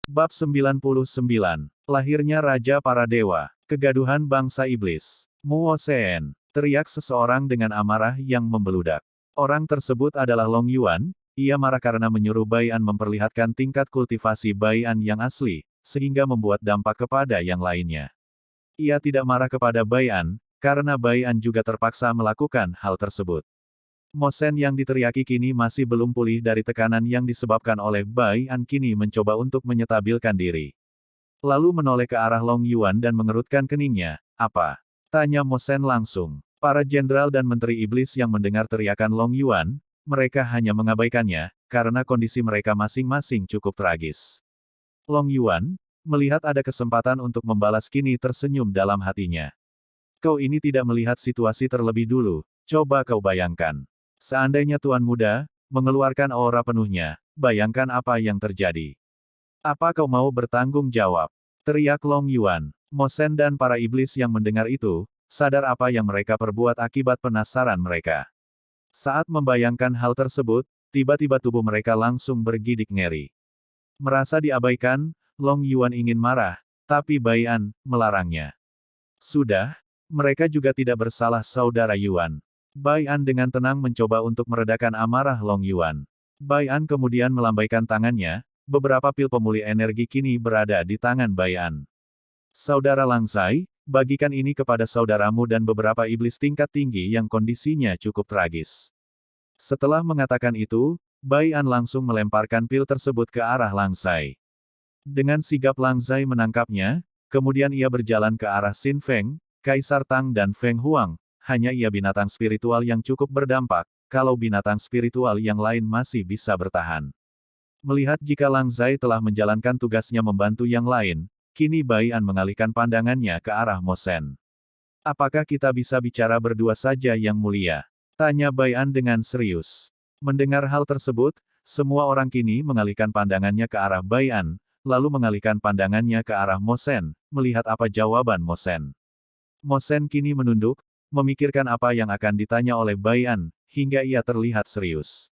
Bab 99. Lahirnya Raja Para Dewa. Kegaduhan Bangsa Iblis. Muoseen. Teriak seseorang dengan amarah yang membeludak. Orang tersebut adalah Long Yuan. Ia marah karena menyuruh Bai An memperlihatkan tingkat kultivasi Bai An yang asli, sehingga membuat dampak kepada yang lainnya. Ia tidak marah kepada Bai An, karena Bai An juga terpaksa melakukan hal tersebut. Mosen yang diteriaki kini masih belum pulih dari tekanan yang disebabkan oleh Bai An kini mencoba untuk menyetabilkan diri. Lalu menoleh ke arah Long Yuan dan mengerutkan keningnya. Apa? Tanya Mosen langsung. Para jenderal dan menteri iblis yang mendengar teriakan Long Yuan, mereka hanya mengabaikannya, karena kondisi mereka masing-masing cukup tragis. Long Yuan, melihat ada kesempatan untuk membalas kini tersenyum dalam hatinya. Kau ini tidak melihat situasi terlebih dulu, coba kau bayangkan. Seandainya Tuan Muda, mengeluarkan aura penuhnya, bayangkan apa yang terjadi. Apa kau mau bertanggung jawab? Teriak Long Yuan. Mosen dan para iblis yang mendengar itu, sadar apa yang mereka perbuat akibat penasaran mereka. Saat membayangkan hal tersebut, tiba-tiba tubuh mereka langsung bergidik ngeri. Merasa diabaikan, Long Yuan ingin marah, tapi Bai An melarangnya. Sudah, mereka juga tidak bersalah saudara Yuan. Bai An dengan tenang mencoba untuk meredakan amarah Long Yuan. Bai An kemudian melambaikan tangannya, beberapa pil pemulih energi kini berada di tangan Bai An. Saudara Langzai, bagikan ini kepada saudaramu dan beberapa iblis tingkat tinggi yang kondisinya cukup tragis. Setelah mengatakan itu, Bai An langsung melemparkan pil tersebut ke arah Langzai. Dengan sigap Langzai menangkapnya, kemudian ia berjalan ke arah Xin Feng, Kaisar Tang dan Feng Huang. Hanya ia binatang spiritual yang cukup berdampak, kalau binatang spiritual yang lain masih bisa bertahan. Melihat jika Langzai telah menjalankan tugasnya membantu yang lain, kini Bai An mengalihkan pandangannya ke arah Mosen. Apakah kita bisa bicara berdua saja yang mulia? Tanya Bai An dengan serius. Mendengar hal tersebut, semua orang kini mengalihkan pandangannya ke arah Bai An, lalu mengalihkan pandangannya ke arah Mosen, melihat apa jawaban Mosen. Mosen kini menunduk, memikirkan apa yang akan ditanya oleh Bai An, hingga ia terlihat serius.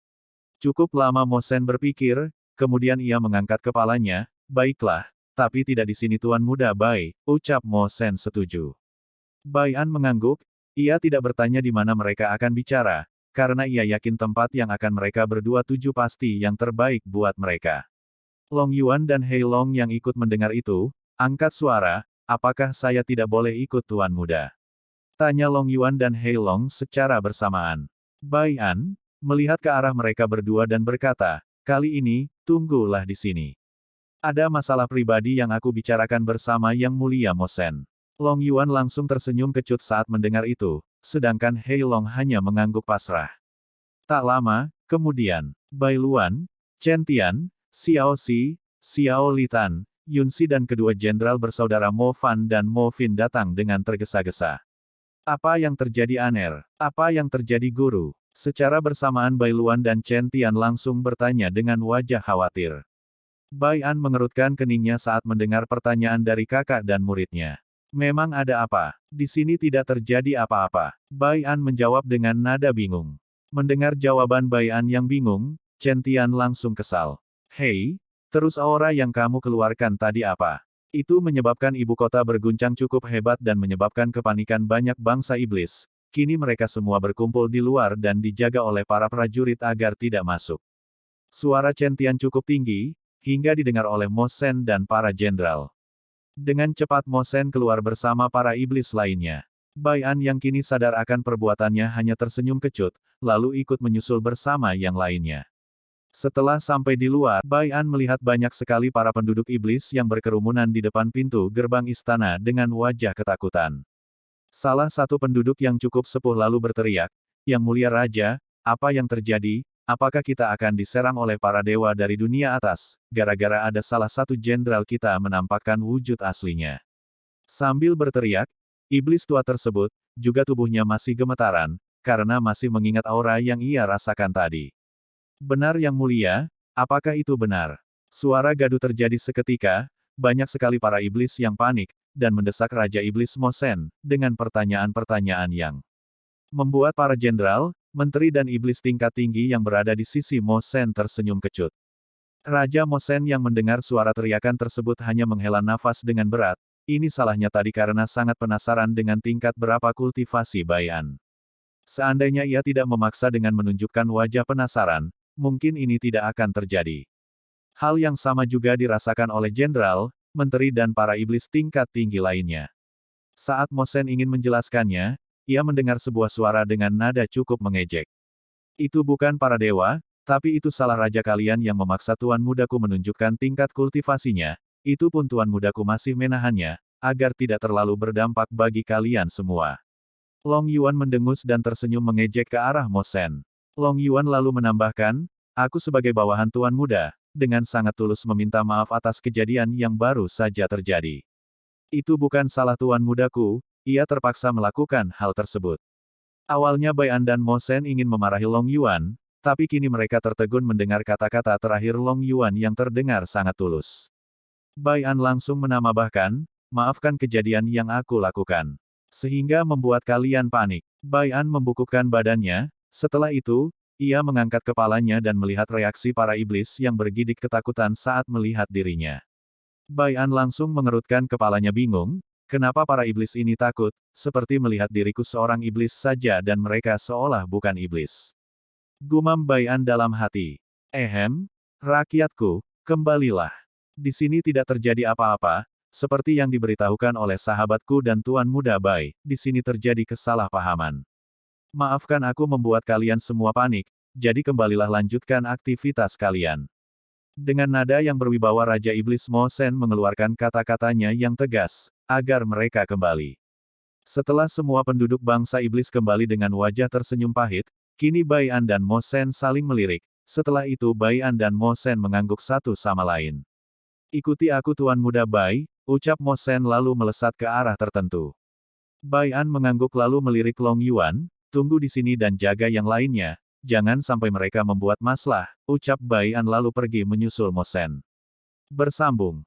Cukup lama Mosen berpikir, kemudian ia mengangkat kepalanya, baiklah, tapi tidak di sini Tuan Muda Bai, ucap Mosen setuju. Bai An mengangguk, ia tidak bertanya di mana mereka akan bicara, karena ia yakin tempat yang akan mereka berdua tuju pasti yang terbaik buat mereka. Long Yuan dan Hei Long yang ikut mendengar itu, angkat suara, apakah saya tidak boleh ikut Tuan Muda? Tanya Long Yuan dan Hei Long secara bersamaan. Bai An, melihat ke arah mereka berdua dan berkata, kali ini, tunggulah di sini. Ada masalah pribadi yang aku bicarakan bersama Yang Mulia Mosen. Long Yuan langsung tersenyum kecut saat mendengar itu, sedangkan Hei Long hanya mengangguk pasrah. Tak lama, kemudian, Bai Luan, Chen Tian, Xiao Xi, Xiao Litan, Yun Xi dan kedua jenderal bersaudara Mo Fan dan Mo Fin datang dengan tergesa-gesa. Apa yang terjadi Aner? Apa yang terjadi Guru? Secara bersamaan Bai Luan dan Chen Tian langsung bertanya dengan wajah khawatir. Bai An mengerutkan keningnya saat mendengar pertanyaan dari kakak dan muridnya. Memang ada apa? Di sini tidak terjadi apa-apa. Bai An menjawab dengan nada bingung. Mendengar jawaban Bai An yang bingung, Chen Tian langsung kesal. Hei, terus aura yang kamu keluarkan tadi apa? Itu menyebabkan ibu kota berguncang cukup hebat dan menyebabkan kepanikan banyak bangsa iblis. Kini mereka semua berkumpul di luar dan dijaga oleh para prajurit agar tidak masuk. Suara Chen Tian cukup tinggi, hingga didengar oleh Mosen dan para jenderal. Dengan cepat Mosen keluar bersama para iblis lainnya. Bai An yang kini sadar akan perbuatannya hanya tersenyum kecut, lalu ikut menyusul bersama yang lainnya. Setelah sampai di luar, Bai An melihat banyak sekali para penduduk iblis yang berkerumunan di depan pintu gerbang istana dengan wajah ketakutan. Salah satu penduduk yang cukup sepuh lalu berteriak, Yang Mulia Raja, apa yang terjadi? Apakah kita akan diserang oleh para dewa dari dunia atas, gara-gara ada salah satu jenderal kita menampakkan wujud aslinya? Sambil berteriak, iblis tua tersebut, juga tubuhnya masih gemetaran, karena masih mengingat aura yang ia rasakan tadi. Benar Yang Mulia, apakah itu benar? Suara gaduh terjadi seketika, banyak sekali para iblis yang panik, dan mendesak Raja Iblis Mosen, dengan pertanyaan-pertanyaan yang membuat para jenderal, menteri dan iblis tingkat tinggi yang berada di sisi Mosen tersenyum kecut. Raja Mosen yang mendengar suara teriakan tersebut hanya menghela nafas dengan berat. Ini salahnya tadi karena sangat penasaran dengan tingkat berapa kultivasi Bai An. Seandainya ia tidak memaksa dengan menunjukkan wajah penasaran, mungkin ini tidak akan terjadi. Hal yang sama juga dirasakan oleh jenderal, menteri dan para iblis tingkat tinggi lainnya. Saat Mosen ingin menjelaskannya, ia mendengar sebuah suara dengan nada cukup mengejek. Itu bukan para dewa, tapi itu salah raja kalian yang memaksa tuan mudaku menunjukkan tingkat kultivasinya, itu pun tuan mudaku masih menahannya, agar tidak terlalu berdampak bagi kalian semua. Long Yuan mendengus dan tersenyum mengejek ke arah Mosen. Long Yuan lalu menambahkan, aku sebagai bawahan tuan muda, dengan sangat tulus meminta maaf atas kejadian yang baru saja terjadi. Itu bukan salah tuan mudaku, ia terpaksa melakukan hal tersebut. Awalnya Bai An dan Mosen ingin memarahi Long Yuan, tapi kini mereka tertegun mendengar kata-kata terakhir Long Yuan yang terdengar sangat tulus. Bai An langsung menambahkan, maafkan kejadian yang aku lakukan. Sehingga membuat kalian panik. Bai An membungkukkan badannya, setelah itu, ia mengangkat kepalanya dan melihat reaksi para iblis yang bergidik ketakutan saat melihat dirinya. Bai An langsung mengerutkan kepalanya bingung, kenapa para iblis ini takut, seperti melihat diriku seorang iblis saja dan mereka seolah bukan iblis. Gumam Bai An dalam hati. Rakyatku, kembalilah. Di sini tidak terjadi apa-apa, seperti yang diberitahukan oleh sahabatku dan Tuan Muda Bai, di sini terjadi kesalahpahaman. Maafkan aku membuat kalian semua panik, jadi kembalilah lanjutkan aktivitas kalian. Dengan nada yang berwibawa Raja Iblis Mosen mengeluarkan kata-katanya yang tegas, agar mereka kembali. Setelah semua penduduk bangsa iblis kembali dengan wajah tersenyum pahit, kini Bai An dan Mosen saling melirik, setelah itu Bai An dan Mosen mengangguk satu sama lain. Ikuti aku Tuan Muda Bai, ucap Mosen lalu melesat ke arah tertentu. Bai An mengangguk lalu melirik Long Yuan, tunggu di sini dan jaga yang lainnya, jangan sampai mereka membuat masalah, ucap Bai An lalu pergi menyusul Mosen. Bersambung.